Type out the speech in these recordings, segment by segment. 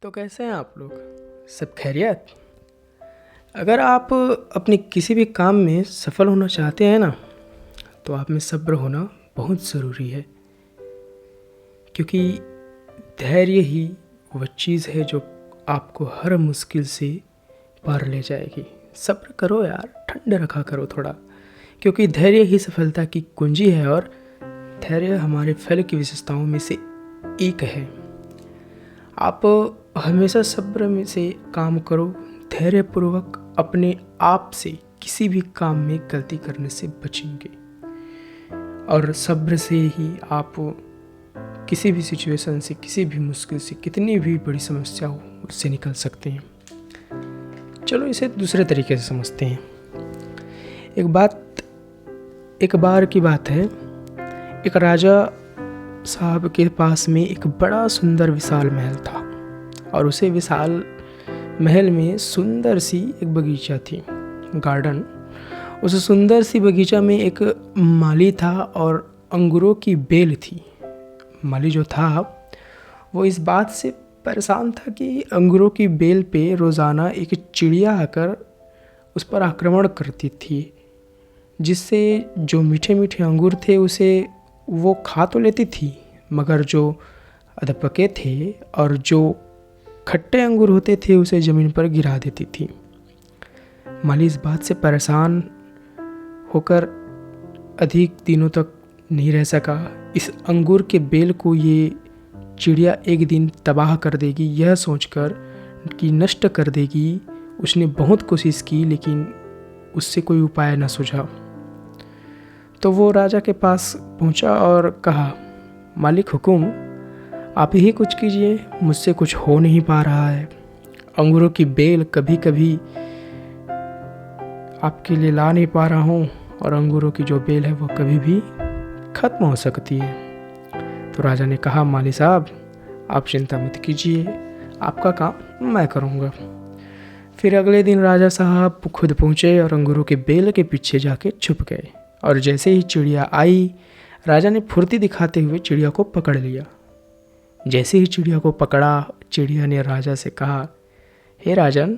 तो कैसे हैं आप लोग? सब खैरियत? अगर आप अपने किसी भी काम में सफल होना चाहते हैं ना, तो आप में सब्र होना बहुत ज़रूरी है। क्योंकि धैर्य ही वह चीज़ है जो आपको हर मुश्किल से पार ले जाएगी। सब्र करो यार, ठंडे रखा करो थोड़ा, क्योंकि धैर्य ही सफलता की कुंजी है और धैर्य हमारे फल की विशेषताओं में से एक है। आप हमेशा सब्र में से काम करो, धैर्यपूर्वक अपने आप से किसी भी काम में गलती करने से बचेंगे और सब्र से ही आप किसी भी सिचुएशन से, किसी भी मुश्किल से, कितनी भी बड़ी समस्या हो उससे निकल सकते हैं। चलो इसे दूसरे तरीके से समझते हैं। एक बार की बात है, एक राजा साहब के पास में एक बड़ा सुंदर विशाल महल था और उसे विशाल महल में सुंदर सी एक बगीचा थी, गार्डन। उस सुंदर सी बगीचा में एक माली था और अंगूरों की बेल थी। माली जो था वो इस बात से परेशान था कि अंगूरों की बेल पे रोज़ाना एक चिड़िया आकर उस पर आक्रमण करती थी, जिससे जो मीठे मीठे अंगूर थे उसे वो खा तो लेती थी, मगर जो अधपके थे और जो खट्टे अंगूर होते थे उसे ज़मीन पर गिरा देती थी। माली इस बात से परेशान होकर अधिक दिनों तक नहीं रह सका। इस अंगूर के बेल को ये चिड़िया एक दिन तबाह कर देगी, यह सोचकर कि नष्ट कर देगी, उसने बहुत कोशिश की लेकिन उससे कोई उपाय न सूझा। तो वो राजा के पास पहुंचा और कहा, मालिक हुकुम, आप ही कुछ कीजिए, मुझसे कुछ हो नहीं पा रहा है। अंगूरों की बेल कभी कभी आपके लिए ला नहीं पा रहा हूँ और अंगूरों की जो बेल है वो कभी भी ख़त्म हो सकती है। तो राजा ने कहा, माली साहब आप चिंता मत कीजिए, आपका काम मैं करूँगा। फिर अगले दिन राजा साहब खुद पहुँचे और अंगूरों के बेल के पीछे जाके छुप गए और जैसे ही चिड़िया आई, राजा ने फुर्ती दिखाते हुए चिड़िया को पकड़ लिया। जैसे ही चिड़िया को पकड़ा, चिड़िया ने राजा से कहा, हे राजन,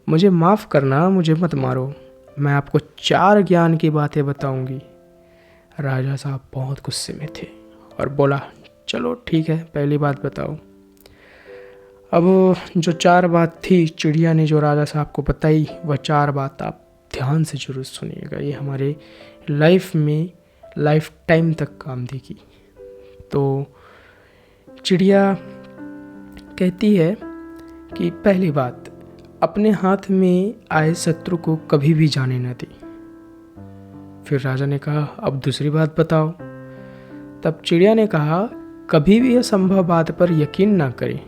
मुझे माफ़ करना, मुझे मत मारो, मैं आपको 4 ज्ञान की बातें बताऊंगी। राजा साहब बहुत गुस्से में थे और बोला, चलो ठीक है, पहली बात बताओ। अब जो 4 बात थी चिड़िया ने जो राजा साहब को बताई, वह 4 बात आप ध्यान से जरूर सुनिएगा, ये हमारे लाइफ में लाइफ टाइम तक काम देगी। तो चिड़िया कहती है कि पहली बात, अपने हाथ में आए शत्रु को कभी भी जाने न दी। फिर राजा ने कहा, अब दूसरी बात बताओ। तब चिड़िया ने कहा, कभी भी असंभव बात पर यकीन ना करें।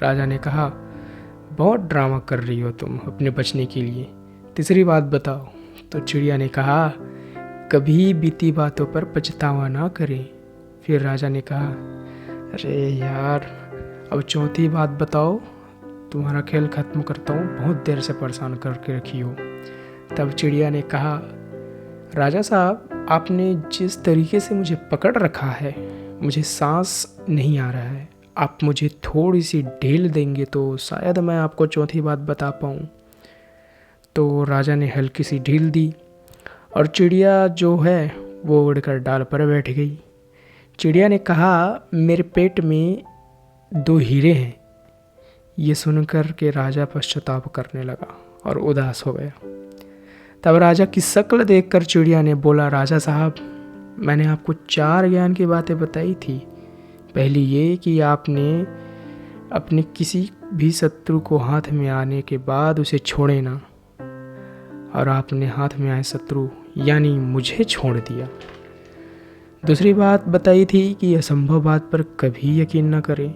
राजा ने कहा, बहुत ड्रामा कर रही हो तुम अपने बचने के लिए, तीसरी बात बताओ। तो चिड़िया ने कहा, कभी बीती बातों पर पछतावा ना करें। फिर राजा ने कहा, अरे यार, अब चौथी बात बताओ, तुम्हारा खेल ख़त्म करता हूँ, बहुत देर से परेशान करके रखी हो। तब चिड़िया ने कहा, राजा साहब आपने जिस तरीके से मुझे पकड़ रखा है, मुझे सांस नहीं आ रहा है, आप मुझे थोड़ी सी ढील देंगे तो शायद मैं आपको चौथी बात बता पाऊँ। तो राजा ने हल्की सी ढील दी और चिड़िया जो है वो उड़कर डाल पर बैठ गई। चिड़िया ने कहा, मेरे पेट में 2 हीरे हैं। ये सुनकर के राजा पश्चाताप करने लगा और उदास हो गया। तब राजा की शक्ल देखकर चिड़िया ने बोला, राजा साहब, मैंने आपको 4 ज्ञान की बातें बताई थी। पहली ये कि आपने अपने किसी भी शत्रु को हाथ में आने के बाद उसे छोड़े ना, और आपने हाथ में आए शत्रु यानी मुझे छोड़ दिया। दूसरी बात बताई थी कि असंभव बात पर कभी यकीन न करें।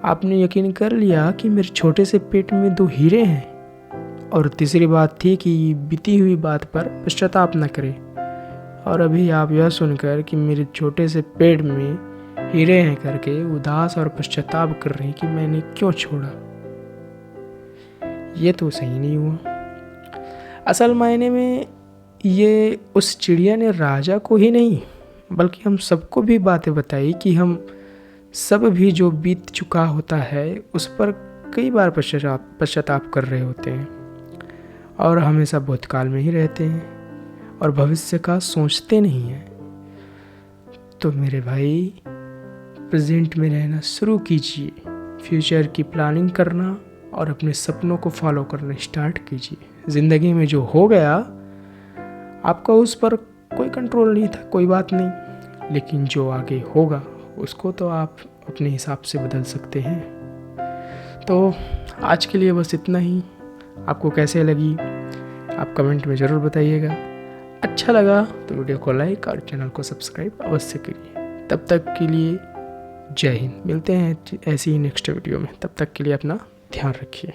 आपने यकीन कर लिया कि मेरे छोटे से पेट में 2 हीरे हैं। और तीसरी बात थी कि बीती हुई बात पर पश्चाताप न करें। और अभी आप यह सुनकर कि मेरे छोटे से पेट में हीरे हैं करके उदास और पश्चाताप कर रहे हैं कि मैंने क्यों छोड़ा। ये तो सही नहीं हुआ। असल मायने में ये उस चिड़िया ने राजा को ही नहीं बल्कि हम सबको भी बातें बताई कि हम सब भी जो बीत चुका होता है उस पर कई बार पश्चाताप कर रहे होते हैं और हमेशा भूतकाल में ही रहते हैं और भविष्य का सोचते नहीं हैं। तो मेरे भाई, प्रेजेंट में रहना शुरू कीजिए, फ्यूचर की प्लानिंग करना और अपने सपनों को फॉलो करना स्टार्ट कीजिए। ज़िंदगी में जो हो गया आपका उस पर कोई कंट्रोल नहीं था, कोई बात नहीं, लेकिन जो आगे होगा उसको तो आप अपने हिसाब से बदल सकते हैं। तो आज के लिए बस इतना ही। आपको कैसे लगी आप कमेंट में ज़रूर बताइएगा। अच्छा लगा तो वीडियो को लाइक और चैनल को सब्सक्राइब अवश्य करिए। तब तक के लिए जय हिंद। मिलते हैं ऐसी ही नेक्स्ट वीडियो में। तब तक के लिए अपना ध्यान रखिए।